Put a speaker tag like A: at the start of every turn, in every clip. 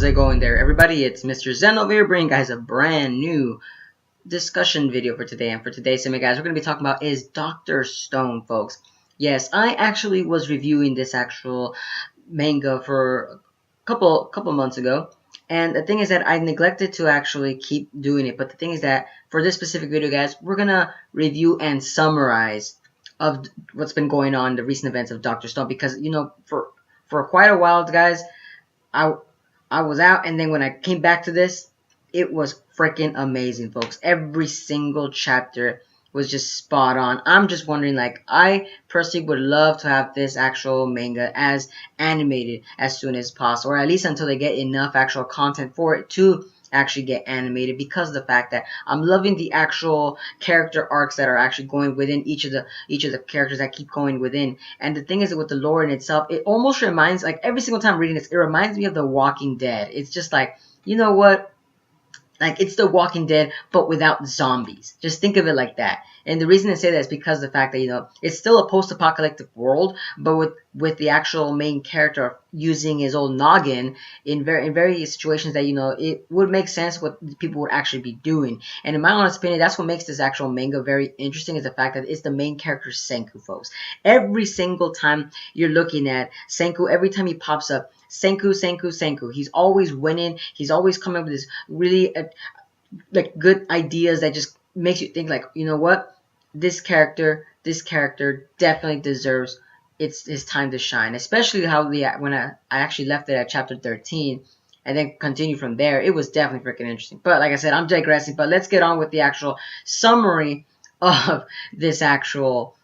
A: How's it going there, everybody? It's Mr. Zen over here bringing guys a brand new discussion video for today. And for today's video, guys, we're going to be talking about is Dr. Stone, folks. Yes, I actually was reviewing this actual manga for a couple months ago. And the thing is that I neglected to actually keep doing it. But the thing is that for this specific video, guys, we're going to review and summarize of what's been going on, the recent events of Dr. Stone. Because, you know, for quite a while, guys, I was out, and then when I came back to this, it was freaking amazing, folks. Every single chapter was just spot on. I'm just wondering, like, I personally would love to have this actual manga as animated as soon as possible, or at least until they get enough actual content for it to actually get animated, because of the fact that I'm loving the actual character arcs that are actually going within each of the characters that keep going within. And the thing is that with the lore in itself, it almost reminds, like, every single time I'm reading this, it reminds me of The Walking Dead. It's just like, you know what? Like, it's The Walking Dead, but without zombies. Just think of it like that. And the reason I say that is because of the fact that, you know, it's still a post-apocalyptic world, but with the actual main character using his old noggin in various situations that, you know, it would make sense what people would actually be doing. And in my honest opinion, that's what makes this actual manga very interesting, is the fact that it's the main character Senku, folks. Every single time you're looking at Senku, every time he pops up, Senku, Senku, Senku. He's always winning. He's always coming up with this really like good ideas that just makes you think, like, you know what? This character definitely deserves his time to shine. Especially how when I actually left it at chapter 13 and then continue from there. It was definitely freaking interesting. But like I said, I'm digressing. But let's get on with the actual summary of this actual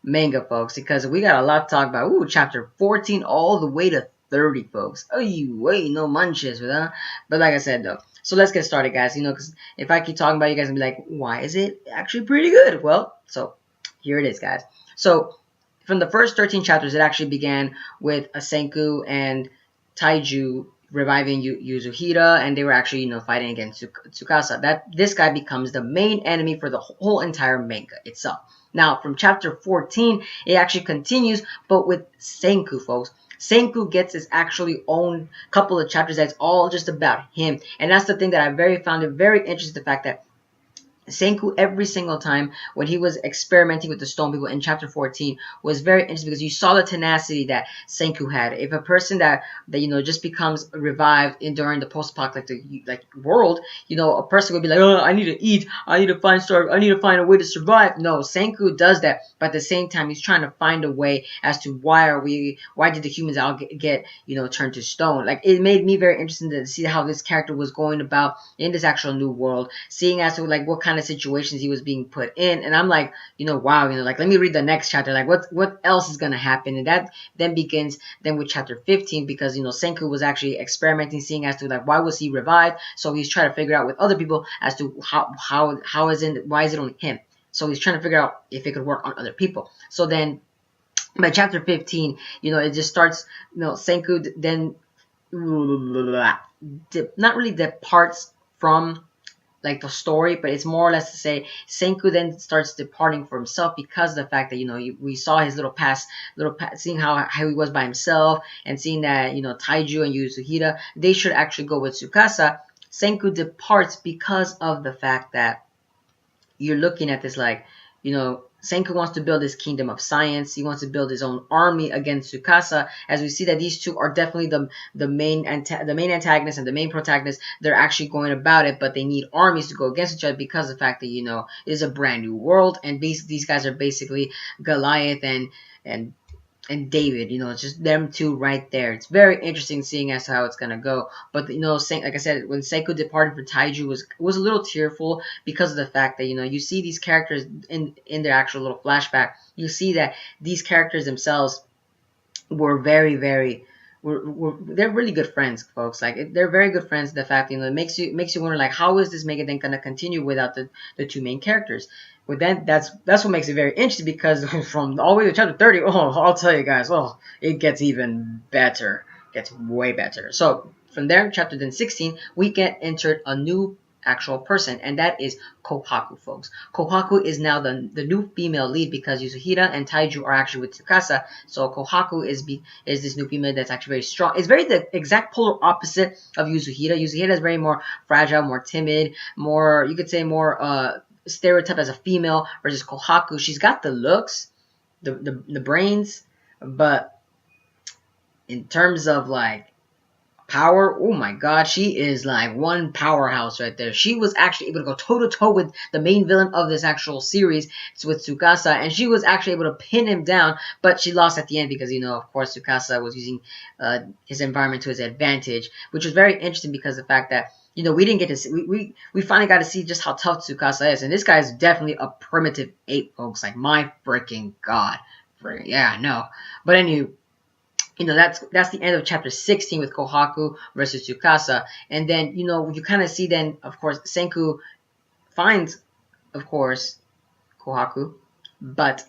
A: manga, folks, because we got a lot to talk about. Ooh, chapter 14 all the way to 30, folks. Oh, you wait, no manches, huh? But like I said, though, so let's get started, guys. You know, because if I keep talking about it, you guys will be like, why is it actually pretty good? Well, so here it is, guys. So from the first 13 chapters, it actually began with a Senku and Taiju reviving Yuzuhira, and they were actually, you know, fighting against Tsukasa. This guy becomes the main enemy for the whole entire manga itself. Now, from chapter 14, it actually continues, but with Senku, folks. Senku gets his actually own couple of chapters that's all just about him. And that's the thing that I found it very interesting, the fact that Senku, every single time when he was experimenting with the stone people in chapter 14, was very interesting, because you saw the tenacity that Senku had. If a person that you know just becomes revived during the post-apocalyptic like world, you know, a person would be like, oh, I need to eat, I need to find a way to survive. No, Senku does that, but at the same time he's trying to find a way as to why did the humans all get you know, turned to stone. Like, it made me very interested to see how this character was going about in this actual new world, seeing as to like what kind of situations he was being put in. And I'm like, you know, wow, you know, like, let me read the next chapter, like what else is gonna happen. And that then begins with chapter 15, because, you know, Senku was actually experimenting, seeing as to like why was he revived. So he's trying to figure out with other people as to why is it only him. So he's trying to figure out if it could work on other people. So then by chapter 15, you know, it just starts, you know, Senku then not really departs from like the story, but it's more or less to say Senku then starts departing for himself, because of the fact that, you know, we saw his little past, seeing how he was by himself, and seeing that, you know, Taiju and Yuzuhira, they should actually go with Tsukasa. Senku departs because of the fact that you're looking at this, like, you know, Senku wants to build his kingdom of science. He wants to build his own army against Tsukasa. As we see that these two are definitely the main antagonist and the main protagonist. They're actually going about it, but they need armies to go against each other, because of the fact that, you know, it is a brand new world, and these guys are basically Goliath and David. You know, it's just them two right there. It's very interesting seeing as to how it's gonna go. But, you know, like I said, when Senku departed for Taiju was a little tearful, because of the fact that, you know, you see these characters in their actual little flashback. You see that these characters themselves were they're really good friends, folks. Like, they're very good friends. The fact, you know, it makes you wonder, like, how is this manga then gonna continue without the two main characters? But then that's what makes it very interesting, because from all the way to chapter 30, oh, I'll tell you guys, oh, it gets even better. It gets way better. So from there, chapter 16, we get entered a new actual person, and that is Kohaku, folks. Kohaku is now the new female lead because Yasuhira and Taiju are actually with Tsukasa. So Kohaku is this new female that's actually very strong. It's very the exact polar opposite of Yasuhira. Yasuhira is very more fragile, more timid, more, you could say, more stereotype as a female, versus Kohaku. She's got the looks, the brains, but in terms of like power, oh my god, she is like one powerhouse right there. She was actually able to go toe-to-toe with the main villain of this actual series. It's with Tsukasa, and she was actually able to pin him down, but she lost at the end because, you know, of course, Tsukasa was using his environment to his advantage, which was very interesting because of the fact that, you know, we didn't get to see, we finally got to see just how tough Tsukasa is, and this guy is definitely a primitive ape, folks. Like, my freaking god. Yeah, no. But anyway, you know, that's the end of chapter 16 with Kohaku versus Tsukasa. And then, you know, you kind of see then, of course, Senku finds, of course, Kohaku. But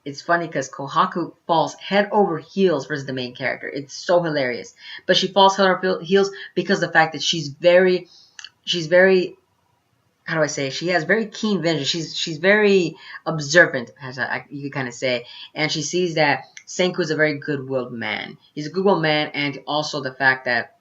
A: it's funny because Kohaku falls head over heels versus the main character. It's so hilarious. But she falls head over heels because of the fact that she's very, how do I say? She has very keen vision. She's very observant, as you could kind of say, and she sees that Senku is a very good-willed man. He's a good-willed man, and also the fact that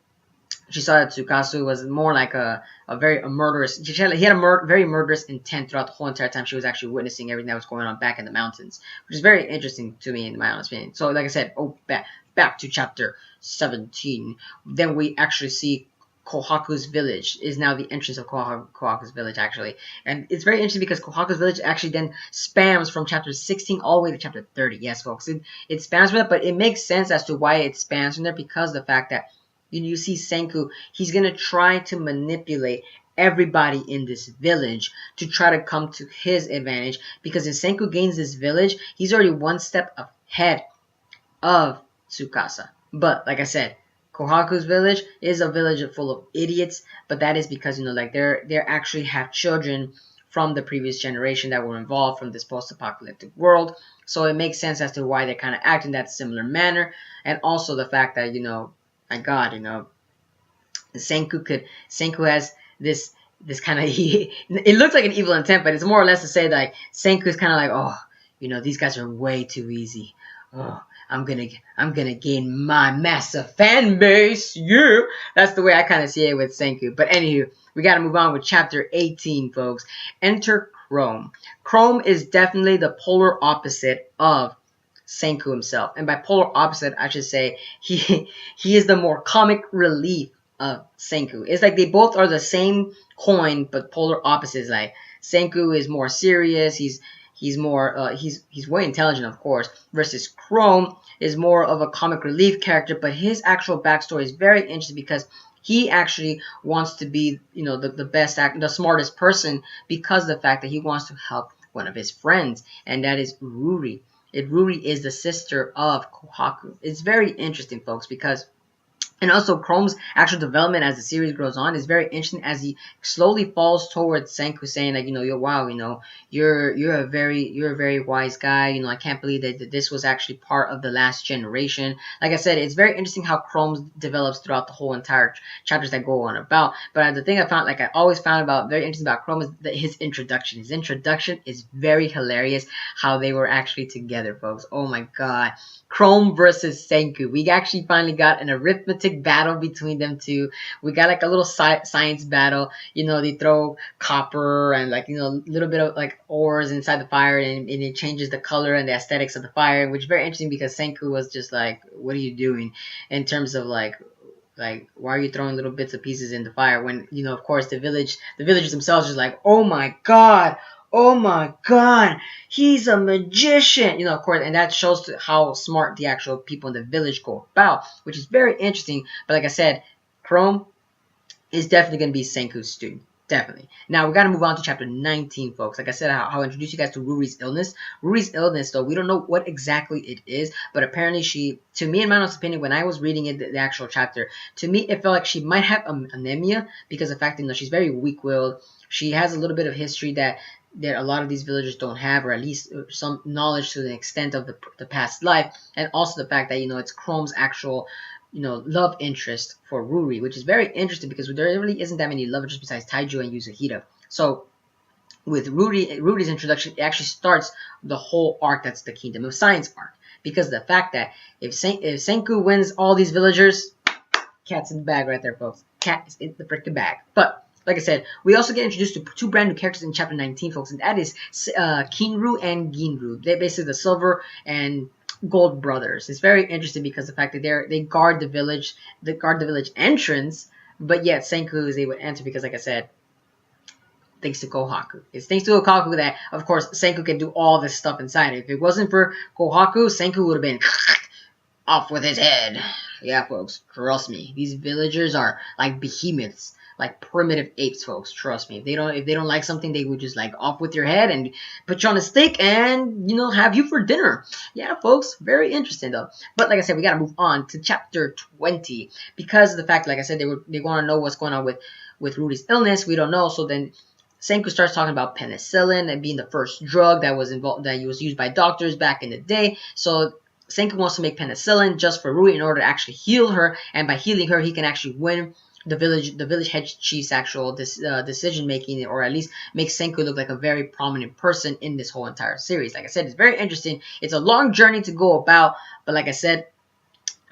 A: she saw that Tsukasa was more like a murderous. He had a very murderous intent throughout the whole entire time she was actually witnessing everything that was going on back in the mountains, which is very interesting to me, in my honest opinion. So, like I said, back to chapter 17. Then we actually see Kohaku's village is now the entrance of Kohaku's village, actually. And it's very interesting because Kohaku's village actually then spams from chapter 16 all the way to chapter 30. Yes, folks. It spans from that, but it makes sense as to why it spans from there because of the fact that you see Senku, he's going to try to manipulate everybody in this village to try to come to his advantage, because if Senku gains this village, he's already one step ahead of Tsukasa. But, like I said, Kohaku's village is a village full of idiots, but that is because, you know, like they actually have children from the previous generation that were involved from this post-apocalyptic world. So it makes sense as to why they kind of act in that similar manner, and also the fact that, you know, my God, you know, Senku has this kind of it looks like an evil intent, but it's more or less to say that, like, Senku is kind of like, oh, you know, these guys are way too easy. Oh, I'm gonna gain my massive fan base. Yeah, that's the way I kind of see it with Senku. But anywho, we gotta move on with chapter 18, folks. Enter Chrome. Chrome is definitely the polar opposite of Senku himself, and by polar opposite, I should say he is the more comic relief of Senku. It's like they both are the same coin, but polar opposites. Like, Senku is more serious. He's more he's way intelligent, of course, versus Chrome is more of a comic relief character, but his actual backstory is very interesting because he actually wants to be, you know, the best the smartest person, because of the fact that he wants to help one of his friends, and that is Ruri. Ruri is the sister of Kohaku. It's very interesting, folks, because, and also Chrome's actual development as the series grows on is very interesting as he slowly falls towards Senku, saying, like, you know, wow, you know, you're a very wise guy. You know, I can't believe that this was actually part of the last generation. Like I said, it's very interesting how Chrome develops throughout the whole entire chapters that go on about. But the thing I found, like I always found very interesting about Chrome is that his introduction. His introduction is very hilarious. How they were actually together, folks. Oh my God. Chrome versus Senku. We actually finally got an arithmetic battle between them two. We got like a little science battle. You know, they throw copper and, like, you know, a little bit of like ores inside the fire, and it changes the color and the aesthetics of the fire, which is very interesting because Senku was just like, what are you doing in terms of like why are you throwing little bits of pieces in the fire, when, you know, of course the villagers themselves are just like, oh my God, he's a magician, you know, of course, and that shows how smart the actual people in the village go about, which is very interesting. But like I said, Chrome is definitely going to be Senku's student. Definitely. Now, we got to move on to chapter 19, folks. Like I said, I'll introduce you guys to Ruri's illness. Ruri's illness, though, we don't know what exactly it is, but apparently to me, in my honest opinion, when I was reading it, the actual chapter, to me, it felt like she might have anemia, because of the fact that, you know, she's very weak-willed. She has a little bit of history that a lot of these villagers don't have, or at least some knowledge to the extent of the past life, and also the fact that, you know, it's Chrome's actual love interest for Ruri, which is very interesting because there really isn't that many love interests besides Taiju and Yuzahita. So with Ruri's introduction, it actually starts the whole arc that's the Kingdom of Science arc. Because of the fact that if Senku wins all these villagers, cat's in the bag right there, folks. Cat is in the freaking bag. But like I said, we also get introduced to two brand new characters in chapter 19, folks, and that is Kinru and Ginru. They're basically the silver and gold brothers. It's very interesting because the fact that they guard the village, entrance, but yet Senku is able to enter because, like I said, thanks to Kohaku. It's thanks to Kohaku that, of course, Senku can do all this stuff inside. If it wasn't for Kohaku, Senku would have been off with his head. Yeah, folks, trust me. These villagers are like behemoths, like primitive apes, folks. Trust me. If they don't like something, they would just like off with your head and put you on a stick and have you for dinner. Yeah, folks, very interesting though. But like I said, we gotta move on to chapter 20 because of the fact, like I said, they want to know what's going on with Rudy's illness. We don't know, so then Senku starts talking about penicillin and being the first drug that was used by doctors back in the day. So Senku wants to make penicillin just for Rui in order to actually heal her, and by healing her, he can actually win the village head chief's actual decision making, or at least make Senku look like a very prominent person in this whole entire series. Like I said, it's very interesting. It's a long journey to go about, but like I said,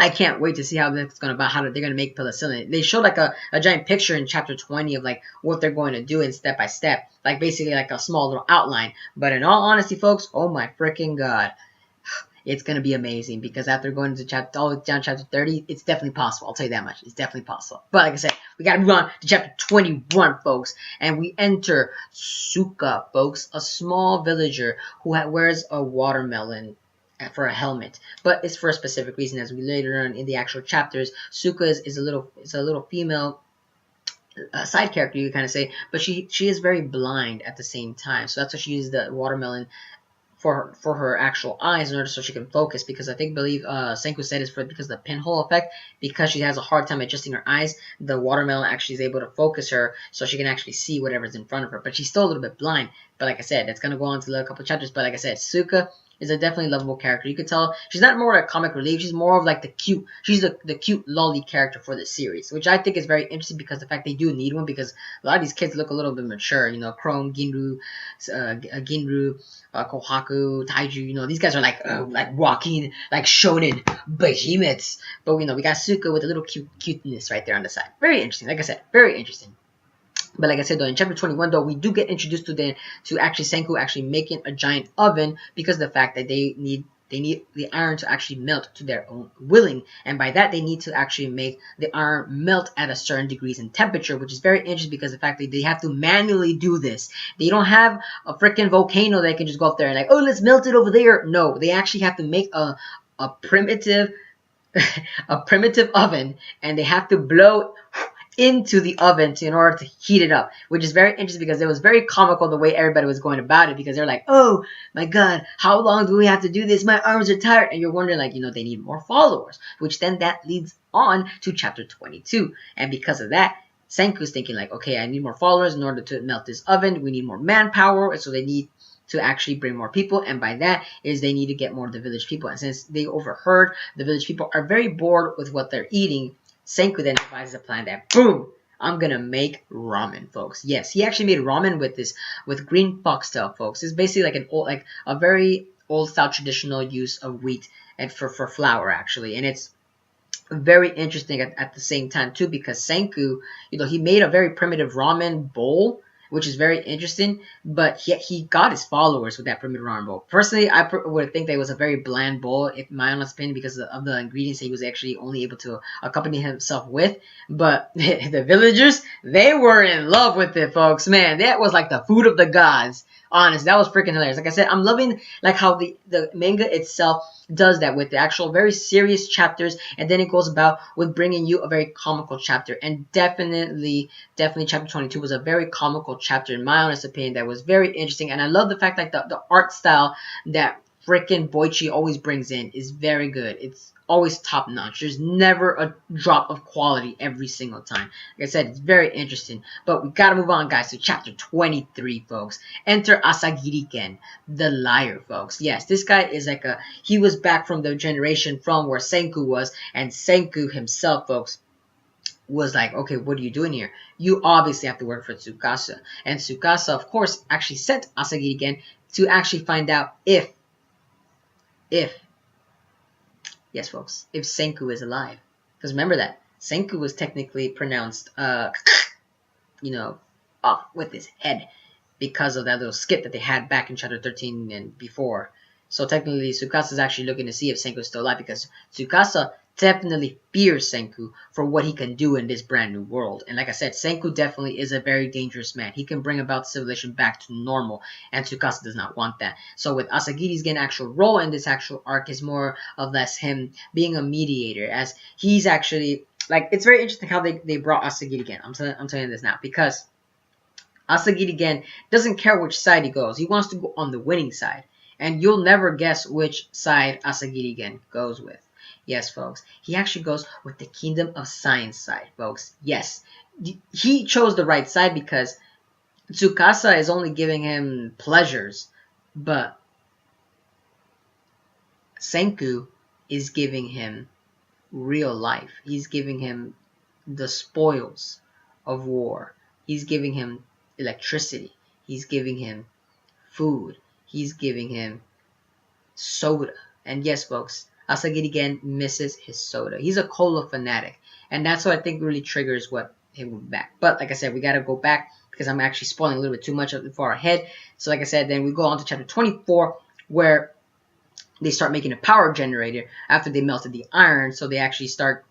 A: I can't wait to see how they're gonna make penicillin. They showed like a giant picture in chapter 20 of like what they're going to do in step by step, like basically like a small little outline. But in all honesty, folks, oh my freaking god, it's gonna be amazing because after going to all the way down chapter 30, it's definitely possible. I'll tell you that much. It's definitely possible. But like I said, we gotta move on to chapter 21, folks, and we enter Suka, folks, a small villager who wears a watermelon for a helmet, but it's for a specific reason. As we later learn in the actual chapters, Suka is a little female side character, you could kind of say, but she is very blind at the same time. So that's why she uses the watermelon for her actual eyes in order so she can focus, because I believe Senku said it's because of the pinhole effect. Because she has a hard time adjusting her eyes, the watermelon actually is able to focus her so she can actually see whatever's in front of her, but she's still a little bit blind. But like I said, that's going to go on to a couple chapters. But like I said, Suka is a definitely lovable character. You could tell she's not more a comic relief. She's more of like the cute lolly character for the series, which I think is very interesting because the fact they do need one, because a lot of these kids look a little bit mature. Chrome, Ginru, Kohaku, Taiju. These guys are like walking like shonen behemoths. But we got Suka with a little cuteness right there on the side. Very interesting. Like I said, very interesting. But like I said, though, in chapter 21, though, we do get introduced to actually Senku actually making a giant oven because of the fact that they need the iron to actually melt to their own willing, and by that they need to actually make the iron melt at a certain degrees in temperature, which is very interesting because of the fact that they have to manually do this. They don't have a freaking volcano that can just go up there and like, oh, let's melt it over there. No, they actually have to make a primitive oven, and they have to blow into the oven in order to heat it up, which is very interesting because it was very comical the way everybody was going about it, because they're like, oh my god, how long do we have to do this? My arms are tired. And you're wondering, like, they need more followers, which then that leads on to chapter 22. And because of that, Senku's thinking like, okay, I need more followers in order to melt this oven. We need more manpower, and so they need to actually bring more people, and by that is they need to get more of the village people. And since they overheard the village people are very bored with what they're eating, Senku then devises a plan that, boom, I'm gonna make ramen, folks. Yes, he actually made ramen with green foxtail, folks. It's basically like a very old style traditional use of wheat and for flour actually, and it's very interesting at the same time too, because Senku, he made a very primitive ramen bowl, which is very interesting, but he got his followers with that primitive ramen bowl. Personally, I would think that it was a very bland bowl, in my honest opinion, because of the ingredients he was actually only able to accompany himself with. But the villagers, they were in love with it, folks. Man, that was like the food of the gods. Honest, that was freaking hilarious. Like I said, I'm loving like how the manga itself does that with the actual very serious chapters, and then it goes about with bringing you a very comical chapter. And definitely chapter 22 was a very comical chapter in my honest opinion. That was very interesting, and I love the fact that the art style that freaking Boichi always brings in is very good. It's always top notch. There's never a drop of quality every single time. Like I said, it's very interesting. But we gotta move on, guys, to chapter 23, folks. Enter Asagiri-ken, the liar, folks. Yes, this guy is like he was back from the generation from where Senku was, and Senku himself, folks, was like, okay, what are you doing here? You obviously have to work for Tsukasa. And Tsukasa, of course, actually sent Asagiri-ken to actually find out if, yes, folks, if Senku is alive. Because remember that Senku was technically pronounced, you know, off with his head because of that little skit that they had back in chapter 13 and before. So technically, Tsukasa is actually looking to see if Senku is still alive, because Tsukasa definitely fears Senku for what he can do in this brand new world. And like I said, Senku definitely is a very dangerous man. He can bring about civilization back to normal, and Tsukasa does not want that. So with Asagiri's getting actual role in this actual arc is more or less him being a mediator, as he's actually, like, it's very interesting how they brought Asagiri again. I'm telling you this now, because Asagiri again doesn't care which side he goes. He wants to go on the winning side. And you'll never guess which side Asagiri again goes with. Yes, folks. He actually goes with the Kingdom of Science side, folks. Yes. He chose the right side because Tsukasa is only giving him pleasures, but Senku is giving him real life. He's giving him the spoils of war. He's giving him electricity. He's giving him food. He's giving him soda. And yes, folks, Asagiri again misses his soda. He's a cola fanatic. And that's what I think really triggers what him went back. But like I said, we got to go back because I'm actually spoiling a little bit too much far ahead. So like I said, then we go on to chapter 24, where they start making a power generator after they melted the iron. So they actually start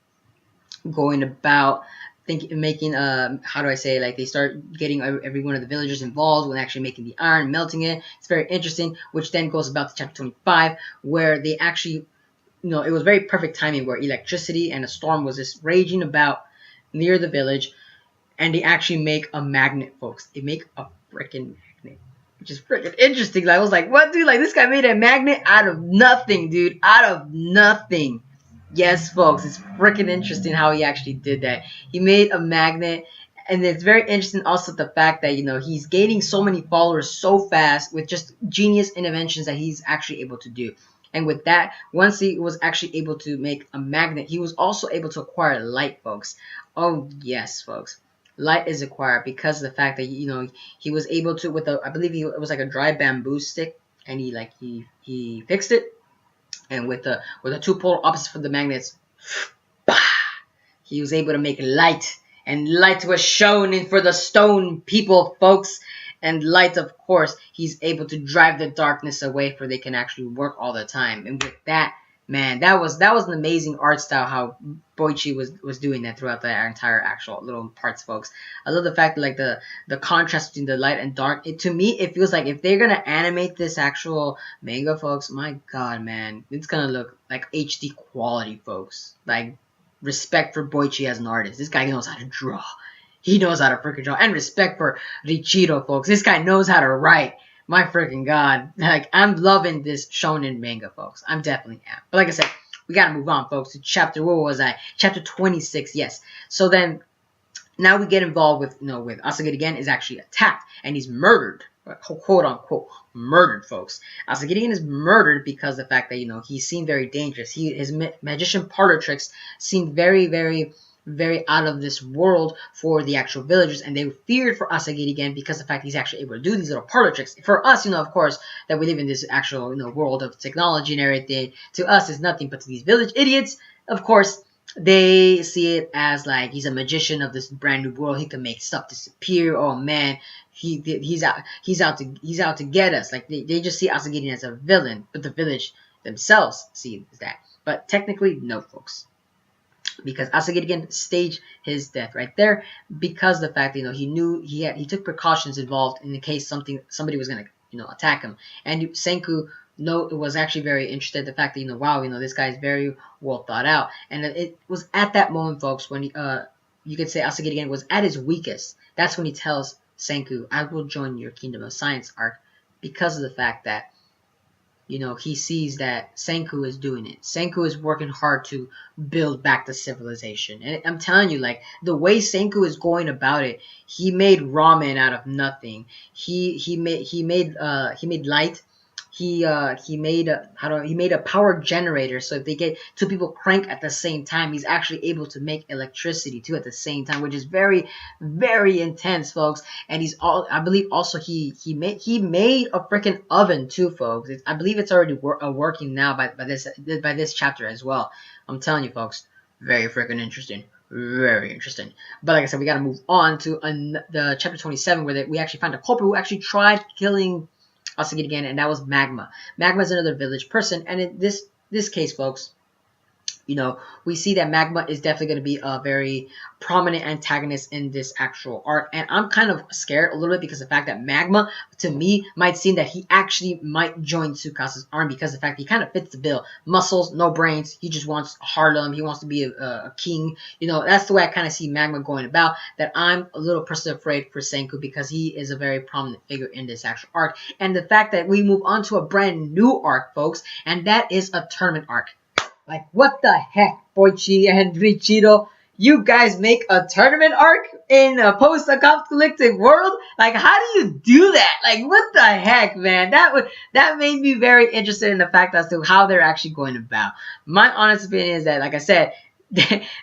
A: going about making how do I say, like, they start getting every one of the villagers involved when actually making the iron, melting it. It's very interesting, which then goes about to chapter 25, where they actually, you know, it was very perfect timing where electricity and a storm was just raging about near the village, and they actually make a magnet, folks. They make a freaking magnet, which is freaking interesting. Like, I was like, what, dude? Like, this guy made a magnet out of nothing, dude. Out of nothing. Yes, folks, it's freaking interesting how he actually did that. He made a magnet, and it's very interesting also the fact that, you know, he's gaining so many followers so fast with just genius interventions that he's actually able to do. And with that, once he was actually able to make a magnet, he was also able to acquire light, folks. Oh, yes, folks. Light is acquired because of the fact that, you know, he was able to, with a, I believe it was like a dry bamboo stick, and he fixed it. And with the two polar opposites for the magnets, he was able to make light. And light was shown in for the stone people, folks. And light, of course, he's able to drive the darkness away, for they can actually work all the time. And with that, man, that was an amazing art style how Boichi was doing that throughout the entire actual little parts, folks. I love the fact that, like, the contrast between the light and dark. To me, it feels like if they're gonna animate this actual manga, folks, my god, man, it's gonna look like HD quality, folks. Like, respect for Boichi as an artist. This guy knows how to draw. He knows how to freaking draw. And respect for Richiro, folks. This guy knows how to write. My freaking god. Like, I'm loving this shonen manga, folks. I'm definitely am. But like I said, we gotta move on, folks, to chapter, where was I? Chapter 26, yes. So then, now we get involved with, you know, with Asagiri again is actually attacked, and he's murdered. Quote unquote, murdered, folks. Asagiri is murdered because of the fact that, you know, he seemed very dangerous. His magician parlor tricks seemed very, very, very out of this world for the actual villagers, and they feared for Asagiri again because of the fact he's actually able to do these little parlor tricks. For us, you know, of course, that we live in this actual, you know, world of technology and everything, to us it's nothing, but to these village idiots, of course, they see it as like he's a magician of this brand new world. He can make stuff disappear. Oh man, he's out to get us. Like, they just see Asagiri as a villain, but the village themselves see that. But technically, no, folks. Because Asagiri again staged his death right there because the fact that, you know, he knew he took precautions involved in the case somebody was gonna, you know, attack him. And Senku was actually very interested in the fact that, you know, wow, you know, this guy is very well thought out. And it was at that moment, folks, when you could say Asagiri again was at his weakest. That's when he tells Senku, I will join your Kingdom of Science arc, because of the fact that he sees that Senku is doing it. Senku is working hard to build back the civilization. And I'm telling you, like, the way Senku is going about it, he made ramen out of nothing. He made light. He made a power generator, so if they get two people crank at the same time, he's actually able to make electricity too at the same time, which is very, very intense, folks. And I believe also he made a freaking oven too, folks. I believe it's already working now by this chapter as well. I'm telling you, folks, very freaking interesting. Very interesting. But like I said, we gotta move on to the chapter 27, where we actually find a culprit who actually tried killing Asagid again, and that was Magma. Magma is another village person, and in this case, folks, we see that Magma is definitely going to be a very prominent antagonist in this actual arc. And I'm kind of scared a little bit because of the fact that Magma, to me, might seem that he actually might join Tsukasa's army because of the fact that he kind of fits the bill. Muscles, no brains. He just wants Harlem. He wants to be a king. That's the way I kind of see Magma going about. That I'm a little personally afraid for Senku because he is a very prominent figure in this actual arc. And the fact that we move on to a brand new arc, folks, and that is a tournament arc. Like, what the heck, Boichi and Richiro? You guys make a tournament arc in a post-apocalyptic world? Like, how do you do that? Like, what the heck, man? That made me very interested in the fact as to how they're actually going about. My honest opinion is that, like I said,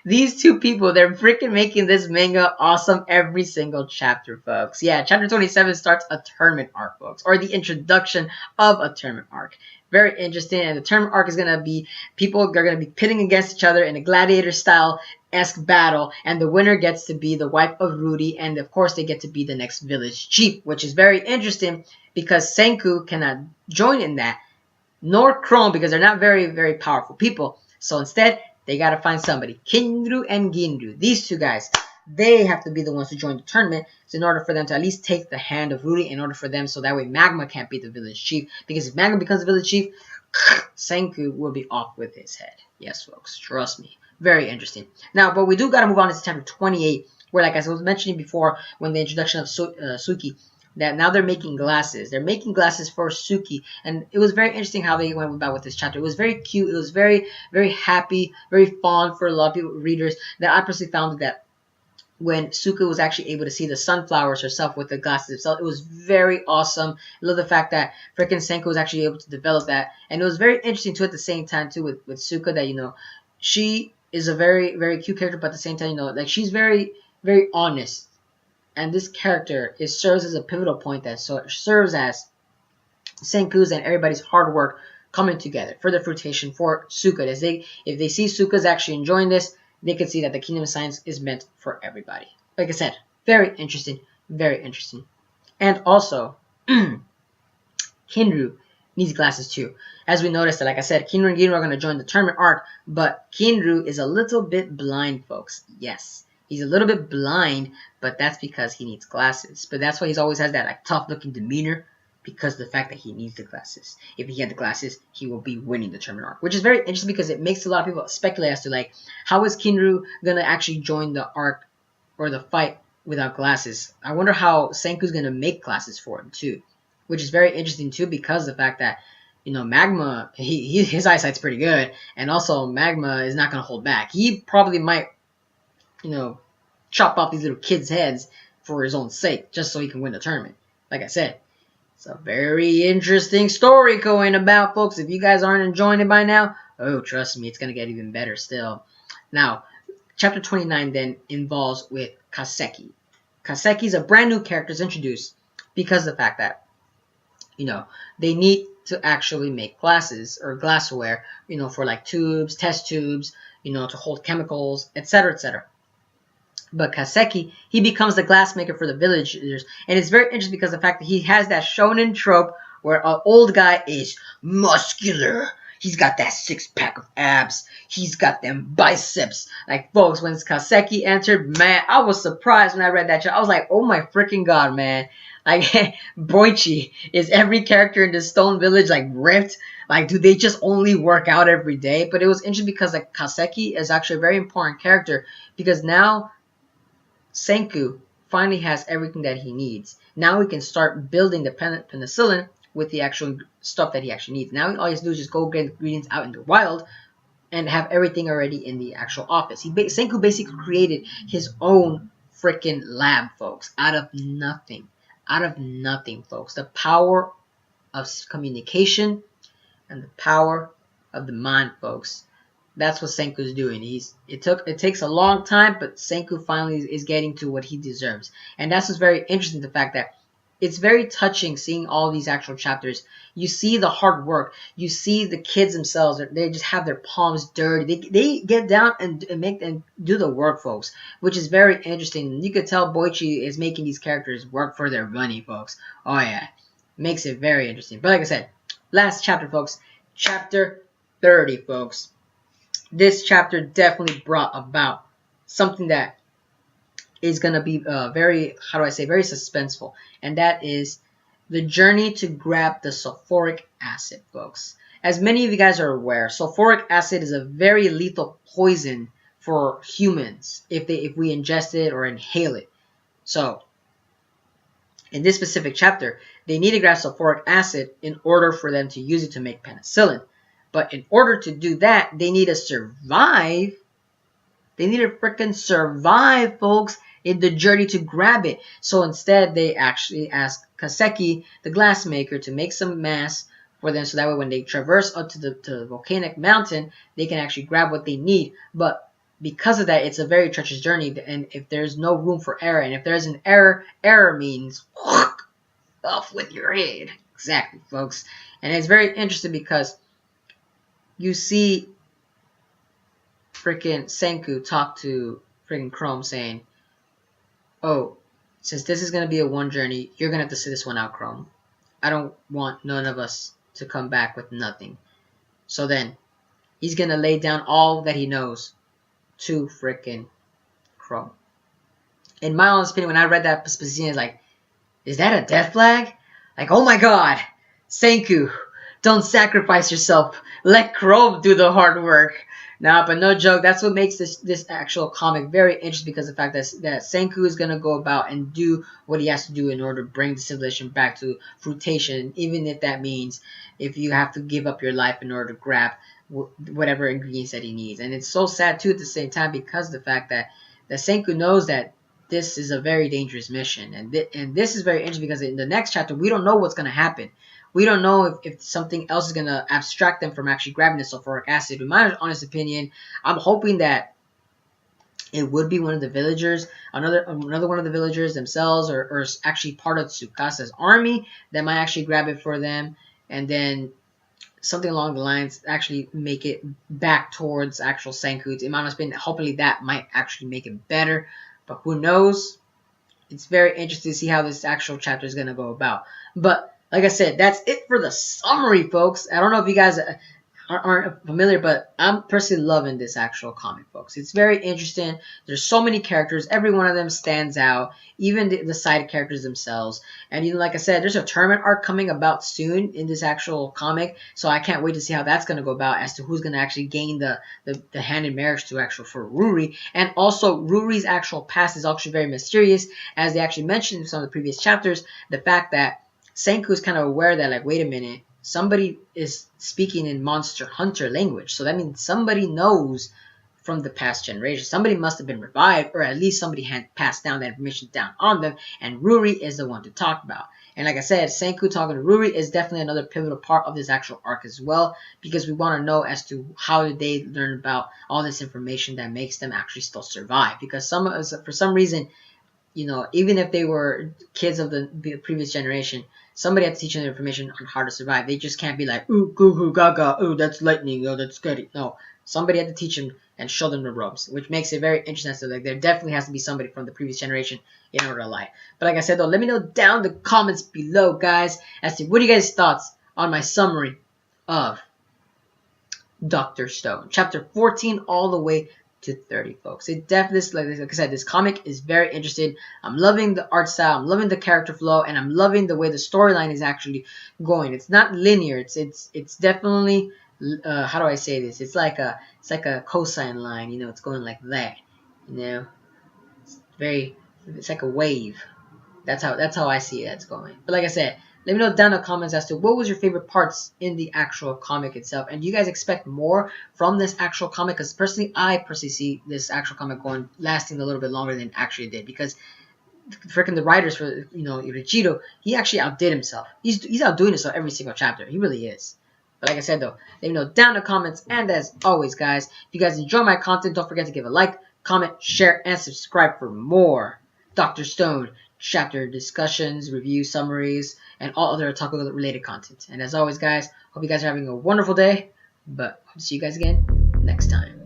A: these two people, they're freaking making this manga awesome every single chapter, folks. Yeah, chapter 27 starts a tournament arc, folks, or the introduction of a tournament arc. Very interesting, and the tournament arc is going to be, people are going to be pitting against each other in a gladiator-style-esque battle, and the winner gets to be the wife of Rudy, and of course they get to be the next village chief, which is very interesting because Senku cannot join in that, nor Chrome, because they're not very, very powerful people. So instead, they got to find somebody. Kinru and Ginru, these two guys, they have to be the ones to join the tournament. So in order for them to at least take the hand of Rudy, in order for them, so that way Magma can't be the village chief. Because if Magma becomes the village chief, Senku will be off with his head. Yes, folks, trust me. Very interesting. Now, but we do got to move on to chapter 28, where, like I was mentioning before, when the introduction of Suki, that now they're making glasses. They're making glasses for Suki. And it was very interesting how they went about with this chapter. It was very cute. It was very, very happy, very fun for a lot of people, readers. That I personally found that when Suka was actually able to see the sunflowers herself with the glasses itself, it was very awesome. I love the fact that freaking Senku was actually able to develop that. And it was very interesting, too, at the same time, too, with Suka, that, she is a very, very cute character, but at the same time, like, she's very, very honest. And this character serves as a pivotal point that serves as Senku's and everybody's hard work coming together for the fruition for Suka. If they see Suka's actually enjoying this, they can see that the Kingdom of Science is meant for everybody. Like I said, very interesting, very interesting. And also, Kinru needs glasses too. As we noticed that, like I said, Kinru and Ginru are going to join the tournament arc, but Kinru is a little bit blind, folks. Yes. He's a little bit blind, but that's because he needs glasses. But that's why he always has that like tough-looking demeanor, because of the fact that he needs the glasses. If he had the glasses, he will be winning the tournament arc, which is very interesting because it makes a lot of people speculate as to like, how is Kinru gonna actually join the arc or the fight without glasses? I wonder how Senku's gonna make glasses for him too, which is very interesting too because of the fact that Magma, his eyesight's pretty good, and also Magma is not gonna hold back. He probably might chop off these little kids' heads for his own sake, just so he can win the tournament. Like I said, it's a very interesting story going about, folks. If you guys aren't enjoying it by now, oh, trust me, it's going to get even better still. Now, chapter 29 then involves with Kaseki. Kaseki's a brand new character introduced because of the fact that, they need to actually make glasses or glassware, for like tubes, test tubes, to hold chemicals, etc., etc. But Kaseki, he becomes the glassmaker for the villagers. And it's very interesting because of the fact that he has that shonen trope where an old guy is muscular. He's got that six-pack of abs. He's got them biceps. Like, folks, when Kaseki entered, man, I was surprised when I read that shit. I was like, oh my freaking god, man. Like, Boichi, is every character in the Stone Village, like, ripped? Like, do they just only work out every day? But it was interesting because, like, Kaseki is actually a very important character because now Senku finally has everything that he needs. Now we can start building the penicillin with the actual stuff that he actually needs. Now all he has to do is just go get ingredients out in the wild and have everything already in the actual office. Senku basically created his own freaking lab, folks, out of nothing. Out of nothing, folks. The power of communication and the power of the mind, folks. That's what Senku's doing. It takes a long time, but Senku finally is getting to what he deserves. And that's what's very interesting, the fact that it's very touching seeing all these actual chapters. You see the hard work. You see the kids themselves. They just have their palms dirty. They get down and do the work, folks, which is very interesting. You could tell Boichi is making these characters work for their money, folks. Oh yeah, makes it very interesting. But like I said, last chapter, folks, chapter 30, folks. This chapter definitely brought about something that is going to be very, how do I say, very suspenseful. And that is the journey to grab the sulfuric acid, folks. As many of you guys are aware, sulfuric acid is a very lethal poison for humans if we ingest it or inhale it. So, in this specific chapter, they need to grab sulfuric acid in order for them to use it to make penicillin. But in order to do that, they need to survive. They need to freaking survive, folks, in the journey to grab it. So instead, they actually ask Kaseki, the glass maker, to make some mass for them, so that way when they traverse up to the volcanic mountain, they can actually grab what they need. But because of that, it's a very treacherous journey, and if there's no room for error, and if there's an error, error means off with your head. Exactly, folks. And it's very interesting because you see freaking Senku talk to freaking Chrome saying, oh, since this is going to be a one journey, you're going to have to sit this one out, Chrome. I don't want none of us to come back with nothing. So then, he's going to lay down all that he knows to freaking Chrome. In my honest opinion, when I read that specifically, I was like, is that a death flag? Like, oh my god, Senku, don't sacrifice yourself. Let Chrome do the hard work. Nah, but no joke. That's what makes this actual comic very interesting, because of the fact that Senku is going to go about and do what he has to do in order to bring the civilization back to fruition, even if that means if you have to give up your life in order to grab whatever ingredients that he needs. And it's so sad, too, at the same time, because of the fact that Senku knows that this is a very dangerous mission. And this is very interesting because in the next chapter, we don't know what's going to happen. We don't know if something else is going to abstract them from actually grabbing the sulfuric acid. In my honest opinion, I'm hoping that it would be one of the villagers, another one of the villagers themselves, or actually part of Tsukasa's army that might actually grab it for them. And then something along the lines actually make it back towards actual Senku. In my honest opinion, hopefully that might actually make it better. But who knows? It's very interesting to see how this actual chapter is going to go about. But like I said, that's it for the summary, folks. I don't know if you guys aren't familiar, but I'm personally loving this actual comic, folks. It's very interesting. There's so many characters. Every one of them stands out, even the side characters themselves. And like I said, there's a tournament arc coming about soon in this actual comic, so I can't wait to see how that's going to go about as to who's going to actually gain the hand in marriage to for Ruri. And also, Ruri's actual past is actually very mysterious, as they actually mentioned in some of the previous chapters, the fact that Senku is kind of aware that, like, wait a minute, somebody is speaking in Monster Hunter language. So that means somebody knows from the past generation. Somebody must have been revived, or at least somebody had passed down that information down on them, and Ruri is the one to talk about. And like I said, Senku talking to Ruri is definitely another pivotal part of this actual arc as well, because we want to know as to how did they learn about all this information that makes them actually still survive. Because for some reason, you know, even if they were kids of the previous generation, somebody had to teach them the information on how to survive. They just can't be like, ooh, goo goo gaga, ooh, that's lightning, oh, that's scary. No, somebody had to teach them and show them the ropes, which makes it very interesting. So like, there definitely has to be somebody from the previous generation in order to lie. But like I said, though, let me know down in the comments below, guys, as to what are you guys' thoughts on my summary of Dr. Stone, chapter 14 all the way to 30, folks. It definitely, like I said, this comic is very interesting. I'm loving the art style, I'm loving the character flow, and I'm loving the way the storyline is actually going. It's not linear. It's definitely how do I say this? It's like a cosine line. You know, it's going like that. You know, it's like a wave. That's how I see it. It's going. But like I said, Let me know down in the comments as to what was your favorite parts in the actual comic itself, and do you guys expect more from this actual comic? Because I personally see this actual comic lasting a little bit longer than it actually did, because freaking the writers for Ichido, he actually outdid himself. He's outdoing himself every single chapter. He really is. But like I said though, let me know down in the comments. And as always, guys, if you guys enjoy my content, don't forget to give a like, comment, share, and subscribe for more Dr. Stone chapter discussions, review summaries, and all other otaku related content. And as always, guys, hope you guys are having a wonderful day. But hope to see you guys again next time.